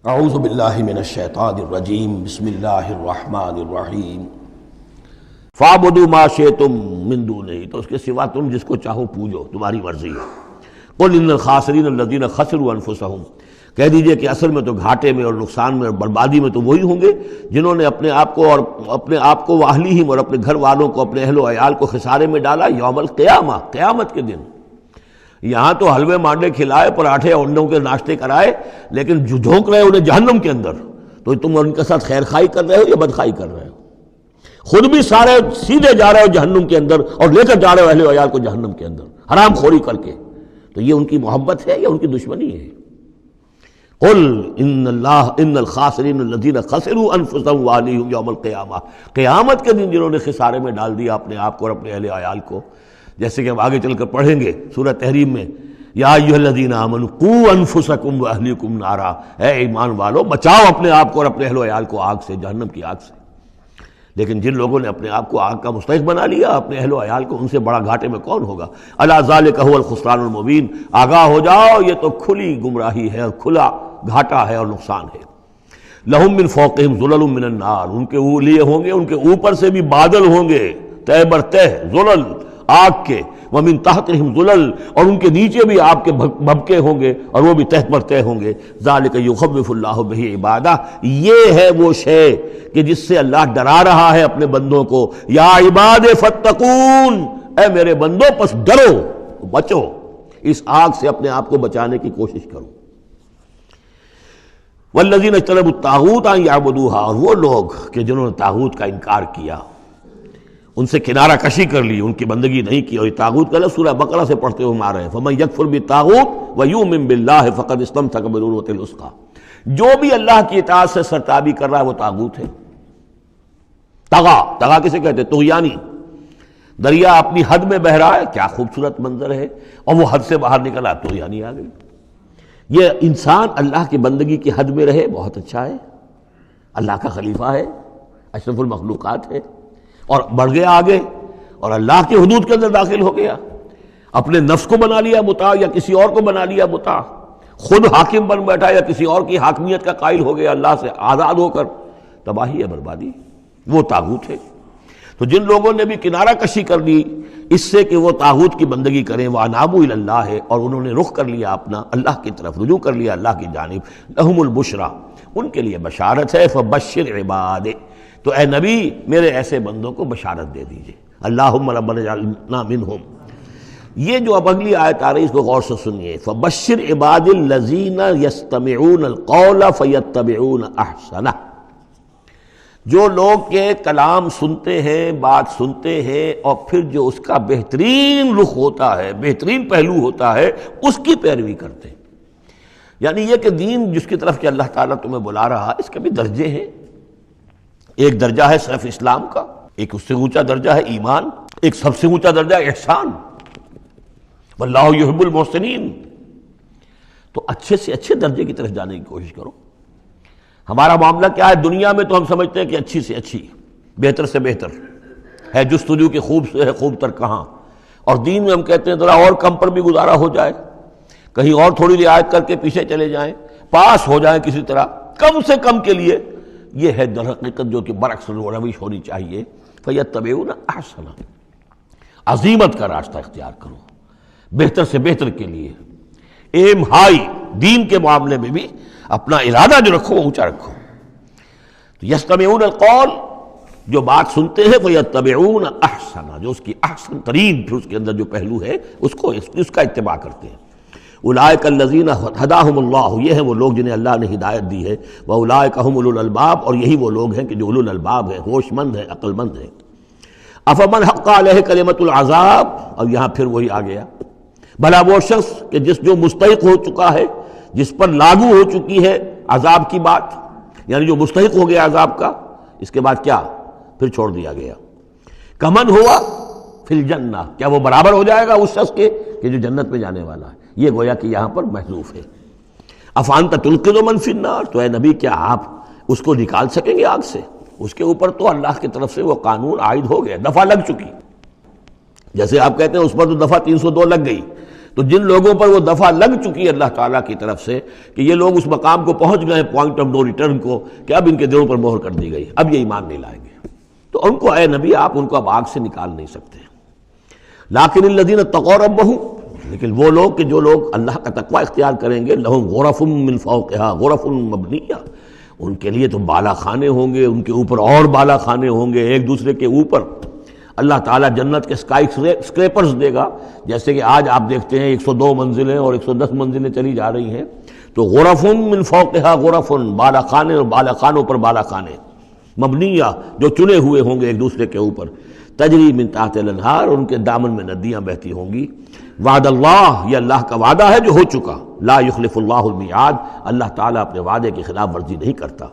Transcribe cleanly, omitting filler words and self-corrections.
اعوذ باللہ من الشیطان الرجیم بسم اللہ الرحمن الرحیم فاعبدوا ما شئتم من دونہ، تو اس کے سوا تم جس کو چاہو پوجو، تمہاری مرضی ہے۔ قل ان الخاسرین الذین خسروا انفسهم، کہہ دیجئے کہ اصل میں تو گھاٹے میں اور نقصان میں اور بربادی میں تو وہی ہوں گے جنہوں نے اپنے آپ کو واہلیہم اور اپنے گھر والوں کو، اپنے اہل و عیال کو خسارے میں ڈالا یوم القیامہ، قیامت کے دن۔ یہاں تو حلوے مانڈے کھلائے، پراٹھے اور انڈوں کے ناشتے کرائے، لیکن جو جھونک رہے انہیں جہنم کے اندر، تو تم ان کے ساتھ خیر خائی کر رہے ہو یا بدخائی کر رہے ہو؟ خود بھی سارے سیدھے جا رہے ہو جہنم کے اندر اور لے کر جا رہے ہو اہل و عیال کو جہنم کے اندر حرام خوری کر کے، تو یہ ان کی محبت ہے یا ان کی دشمنی ہے؟ قل ان الخاسرین الذین خسروا انفسهم واہلیہم یوم القیامہ، قیامت کے دن جنہوں نے خسارے میں ڈال دیا اپنے آپ کو اور اپنے اہل عیال کو، جیسے کہ ہم آگے چل کر پڑھیں گے سورہ تحریم میں، یا ایھا الذین آمنوا قوا انفسکم واہلیکم نارا، اے ایمان والو بچاؤ اپنے آپ کو اور اپنے اہل و عیال کو آگ سے، جہنم کی آگ سے۔ لیکن جن لوگوں نے اپنے آپ کو آگ کا مستحق بنا لیا، اپنے اہل و عیال کو، ان سے بڑا گھاٹے میں کون ہوگا؟ الا ذالک ھو الخسران المبین، آگاہ ہو جاؤ یہ تو کھلی گمراہی ہے اور کھلا گھاٹا ہے اور نقصان ہے۔ لہم من فوقہم ظلل من النار، ان کے لیے ہوں گے ان کے اوپر سے بھی بادل ہوں گے، تہ بر تہ ظلل آگ کے، ومن تحتہم ظلل، اور ان کے نیچے بھی آگ کے بھبکے ہوں گے اور وہ بھی تہ پر تہ ہوں گے۔ ذالک یخوف اللہ بہ عبادہ، یہ ہے وہ شے کہ جس سے اللہ ڈرا رہا ہے اپنے بندوں کو۔ یا عباد فاتقون، اے میرے بندوں پس ڈرو، بچو، اس آگ سے اپنے آپ کو بچانے کی کوشش کرو۔ والذین اجتنبوا الطاغوت ان یعبدوہا، اور وہ لوگ کہ جنہوں نے طاغوت کا انکار کیا، ان سے کنارہ کشی کر لی، ان کی بندگی نہیں کی، اور یہ طاغوت کا لفظ سورہ بقرہ سے پڑھتے ہوئے ہم آ رہے ہیں، فمن یکفر بالطاغوت ویؤمن باللہ فقد استمسک بالعروۃ الوثقی، جو بھی اللہ کی اطاعت سے سرتابی کر رہا ہے وہ طاغوت ہے۔ طغا کسے کہتے ہیں؟ طغیانی۔ دریا اپنی حد میں بہہ رہا ہے، کیا خوبصورت منظر ہے، اور وہ حد سے باہر نکلا، طغیانی آ گئی۔ یہ انسان اللہ کی بندگی کی حد میں رہے، بہت اچھا ہے، اللہ کا خلیفہ ہے، اشرف المخلوقات ہے، اور بڑھ گیا آگے اور اللہ کی حدود کے اندر داخل ہو گیا، اپنے نفس کو بنا لیا مطاع یا کسی اور کو بنا لیا مطاع، خود حاکم بن بیٹھا یا کسی اور کی حاکمیت کا قائل ہو گیا اللہ سے آزاد ہو کر، تباہی ہے، بربادی، وہ طاغوت ہے۔ تو جن لوگوں نے بھی کنارہ کشی کر لی اس سے کہ وہ طاغوت کی بندگی کریں، وَأَنَابُوا إِلَى اللَّهِ، اور انہوں نے رخ کر لیا اپنا اللہ کی طرف، رجوع کر لیا اللہ کی جانب، لَهُمُ الْبُشْرَىٰ، ان کے لیے بشارت ہے، فَبَشِّرْ عِبَادِ، تو اے نبی میرے ایسے بندوں کو بشارت دے دیجئے، اللہم ربنا اجعلنا منہم۔ یہ جو اب اگلی آیت آ رہی اس کو غور سے سنیے، فَبَشِّرْ عِبَادِ الَّذِينَ يَسْتَمِعُونَ الْقَوْلَ فَيَتَّبِعُونَ أَحْسَنَهُ، جو لوگ کے کلام سنتے ہیں، بات سنتے ہیں، اور پھر جو اس کا بہترین رخ ہوتا ہے، بہترین پہلو ہوتا ہے، اس کی پیروی کرتے ہیں۔ یعنی یہ کہ دین جس کی طرف کہ اللہ تعالیٰ تمہیں بلا رہا ہے، اس کے بھی درجے ہیں۔ ایک درجہ ہے صرف اسلام کا، ایک اس سے اونچا درجہ ہے ایمان، ایک سب سے اونچا درجہ ہے احسان، واللہ یحب المحسنین۔ تو اچھے سے اچھے درجے کی طرف جانے کی کوشش کرو۔ ہمارا معاملہ کیا ہے؟ دنیا میں تو ہم سمجھتے ہیں کہ اچھی سے اچھی، بہتر سے بہتر ہے، جستجو کی خوب سے ہے خوب تر کہاں، اور دین میں ہم کہتے ہیں ذرا اور کم پر بھی گزارا ہو جائے، کہیں اور تھوڑی رعایت کر کے پیچھے چلے جائیں، پاس ہو جائیں کسی طرح، کم سے کم کے لیے۔ یہ ہے در حقیقت جو کہ برعکس روش ہونی چاہیے۔ فَيَتَّبِعُونَ أَحْسَنَهُ، عزیمت کا راستہ اختیار کرو، بہتر سے بہتر کے لیے، ایم ہائی، دین کے معاملے میں بھی اپنا ارادہ جو رکھو وہ اونچا رکھو۔ تو یستمعون القول، جو بات سنتے ہیں، فَيَتَّبِعُونَ أَحْسَنَهُ، جو اس کی احسن ترین پھر اس کے اندر جو پہلو ہے اس کا اتباع کرتے ہیں۔ اولئک الذین ھداھم اللہ، یہ ہیں وہ لوگ جنہیں اللہ نے ہدایت دی ہے، واولئک ھم اولو الالباب، اور یہی وہ لوگ ہیں کہ جو اولو الالباب ہیں، ہوش مند ہیں، عقل مند ہیں۔ افمن حق علیہ کلمۃ العذاب، اور یہاں پھر وہی آ گیا، بھلا وہ شخص کہ جو مستحق ہو چکا ہے، جس پر لاگو ہو چکی ہے عذاب کی بات، یعنی جو مستحق ہو گیا عذاب کا، اس کے بعد کیا پھر چھوڑ دیا گیا۔ کمن ہوا فی الجنہ، کیا وہ برابر ہو جائے گا اس شخص کے کہ جو جنت میں جانے والا ہے؟ یہ گویا کہ یہاں پر محذوف ہے۔ افانت تلقظ من فی النار، تو اے نبی کیا آپ اس کو نکال سکیں گے آگ سے؟ اس کے اوپر تو اللہ کی طرف سے وہ قانون عائد ہو گیا، دفعہ لگ چکی، جیسے آپ کہتے ہیں اس پر تو دفعہ 302 لگ گئی، تو جن لوگوں پر وہ دفعہ لگ چکی ہے اللہ تعالیٰ کی طرف سے کہ یہ لوگ اس مقام کو پہنچ گئے پوائنٹ آف نو ریٹرن کو کہ اب ان کے دلوں پر مہر کر دی گئی، اب یہ ایمان نہیں لائیں گے، تو ان کو اے نبی آپ ان کو اب آگ سے نکال نہیں سکتے۔ لیکن الذین اتقوا ربہم، لیکن وہ لوگ کہ جو لوگ اللہ کا تقوی اختیار کریں گے، لہم غرف من فوقہا غرف مبنیہ، ان کے لیے تو بالا خانے ہوں گے، ان کے اوپر اور بالا خانے ہوں گے ایک دوسرے کے اوپر۔ اللہ تعالیٰ جنت کے اسکائی اسکریپرز دے گا، جیسے کہ آج آپ دیکھتے ہیں 102 منزلیں اور 110 منزلیں چلی جا رہی ہیں، تو غرف من فوقہا غرف، بالا خانے اور بالا خانوں پر بالا خانے، مبنیہ جو چنے ہوئے ہوں گے ایک دوسرے کے اوپر، تجری من تحت الانہار، ان کے دامن میں ندیاں بہتی ہوں گی۔ وعد اللہ، یہ اللہ کا وعدہ ہے جو ہو چکا، لا یخلف اللہ المیعاد، اللہ تعالیٰ اپنے وعدے کی خلاف ورزی نہیں کرتا۔